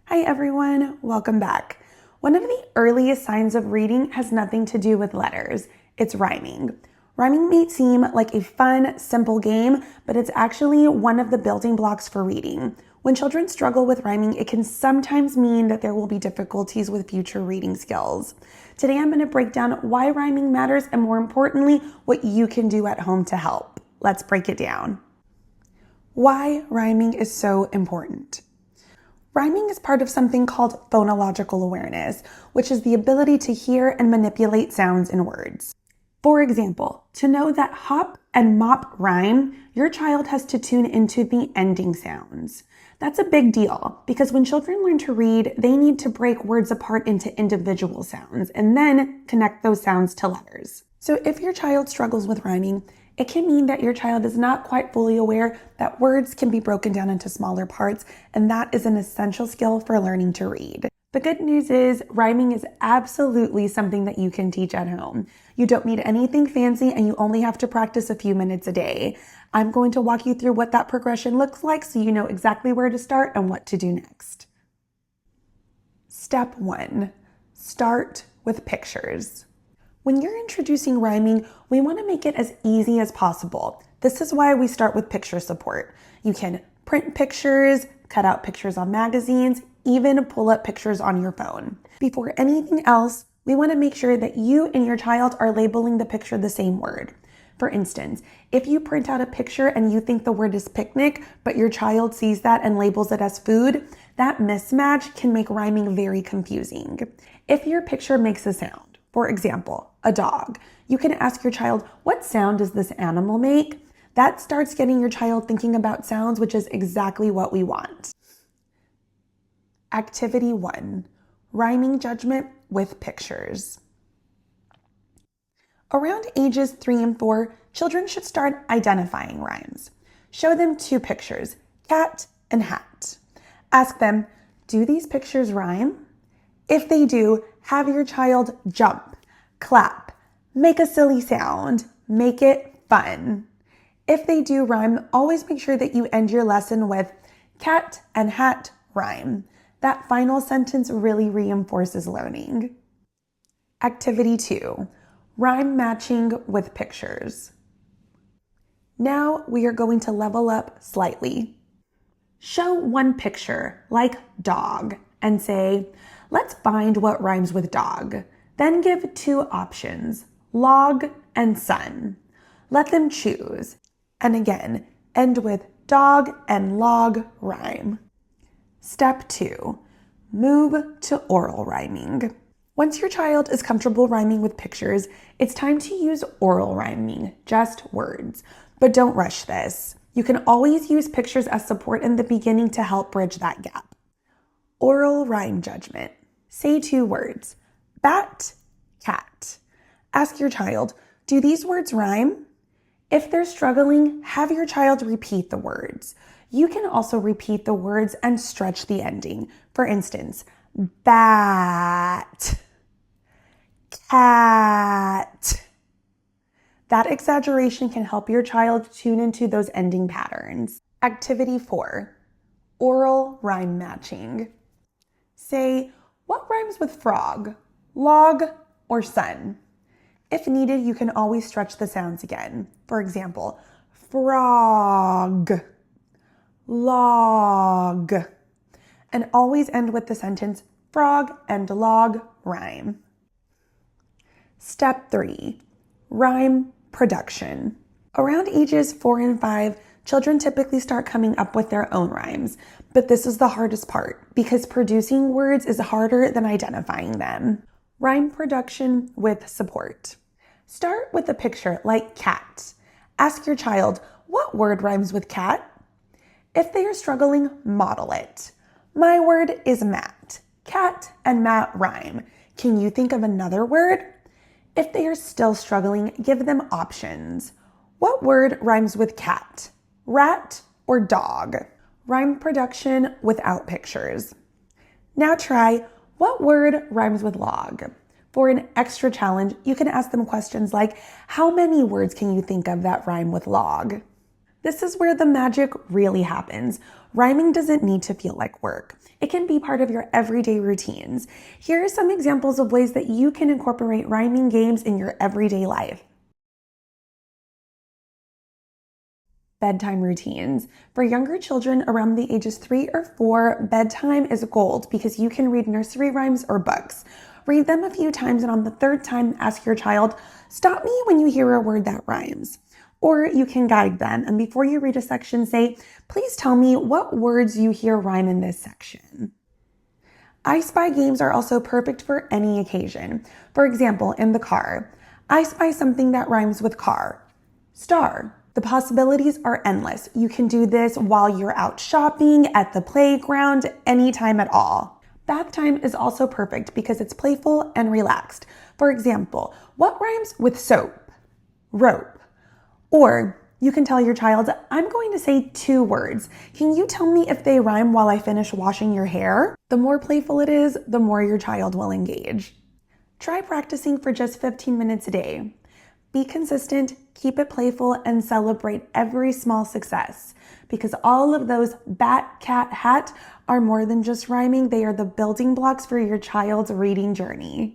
Hi everyone, welcome back. One of the earliest signs of reading has nothing to do with letters. It's rhyming. Rhyming may seem like a fun, simple game, but it's actually one of the building blocks for reading. When children struggle with rhyming, it can sometimes mean that there will be difficulties with future reading skills. Today I'm going to break down why rhyming matters and, more importantly, what you can do at home to help. Let's break it down. Why rhyming is so important. Rhyming is part of something called phonological awareness, which is the ability to hear and manipulate sounds in words. For example, to know that hop and mop rhyme, your child has to tune into the ending sounds. That's a big deal because when children learn to read, they need to break words apart into individual sounds and then connect those sounds to letters. So if your child struggles with rhyming, it can mean that your child is not quite fully aware that words can be broken down into smaller parts, and that is an essential skill for learning to read. The good news is rhyming is absolutely something that you can teach at home. You don't need anything fancy and you only have to practice a few minutes a day. I'm going to walk you through what that progression looks like so you know exactly where to start and what to do next. Step 1. Start with pictures. When you're introducing rhyming, we want to make it as easy as possible. This is why we start with picture support. You can print pictures, cut out pictures on magazines, even pull up pictures on your phone. Before anything else, we want to make sure that you and your child are labeling the picture the same word. For instance, if you print out a picture and you think the word is picnic, but your child sees that and labels it as food, that mismatch can make rhyming very confusing. If your picture makes a sound, for example, a dog, you can ask your child, what sound does this animal make? That starts getting your child thinking about sounds, which is exactly what we want. Activity 1, rhyming judgment with pictures. Around ages 3 and 4, children should start identifying rhymes. Show them 2 pictures, cat and hat. Ask them, do these pictures rhyme? If they do, have your child jump, clap, make a silly sound, make it fun. If they do rhyme, always make sure that you end your lesson with cat and hat rhyme. That final sentence really reinforces learning. Activity 2, rhyme matching with pictures. Now we are going to level up slightly. Show one picture, like dog, and say, let's find what rhymes with dog. Then give 2 options, log and sun. Let them choose. And again, end with dog and log rhyme. Step 2, move to oral rhyming. Once your child is comfortable rhyming with pictures, it's time to use oral rhyming, just words. But don't rush this. You can always use pictures as support in the beginning to help bridge that gap. Oral rhyme judgment. Say 2 words, bat, cat. Ask your child, do these words rhyme? If they're struggling, have your child repeat the words. You can also repeat the words and stretch the ending. For instance, bat, cat. That exaggeration can help your child tune into those ending patterns. Activity 4, oral rhyme matching. Say, what rhymes with frog, log, or sun? If needed, you can always stretch the sounds again. For example, frog, log, and always end with the sentence, frog and log rhyme. Step 3, rhyme production. Around ages 4 and 5, children typically start coming up with their own rhymes, but this is the hardest part because producing words is harder than identifying them. Rhyme production with support. Start with a picture like cat. Ask your child, what word rhymes with cat? If they are struggling, model it. My word is mat. Cat and mat rhyme. Can you think of another word? If they are still struggling, give them options. What word rhymes with cat? Rat or dog? Rhyme production without pictures. Now try, what word rhymes with log? For an extra challenge, you can ask them questions like, how many words can you think of that rhyme with log? This is where the magic really happens. Rhyming doesn't need to feel like work. It can be part of your everyday routines. Here are some examples of ways that you can incorporate rhyming games in your everyday life. Bedtime routines. For younger children around the ages 3 or 4, bedtime is gold because you can read nursery rhymes or books. Read them a few times, and on the third time, ask your child, "Stop me when you hear a word that rhymes." Or you can guide them, and before you read a section, say, "Please tell me what words you hear rhyme in this section." I Spy games are also perfect for any occasion. For example, in the car, I spy something that rhymes with car. Star. The possibilities are endless. You can do this while you're out shopping, at the playground, anytime at all. Bath time is also perfect because it's playful and relaxed. For example, what rhymes with soap? Rope. Or you can tell your child, "I'm going to say 2 words. Can you tell me if they rhyme while I finish washing your hair?" The more playful it is, the more your child will engage. Try practicing for just 15 minutes a day. Be consistent, keep it playful, and celebrate every small success. Because all of those bat, cat, hat are more than just rhyming. They are the building blocks for your child's reading journey.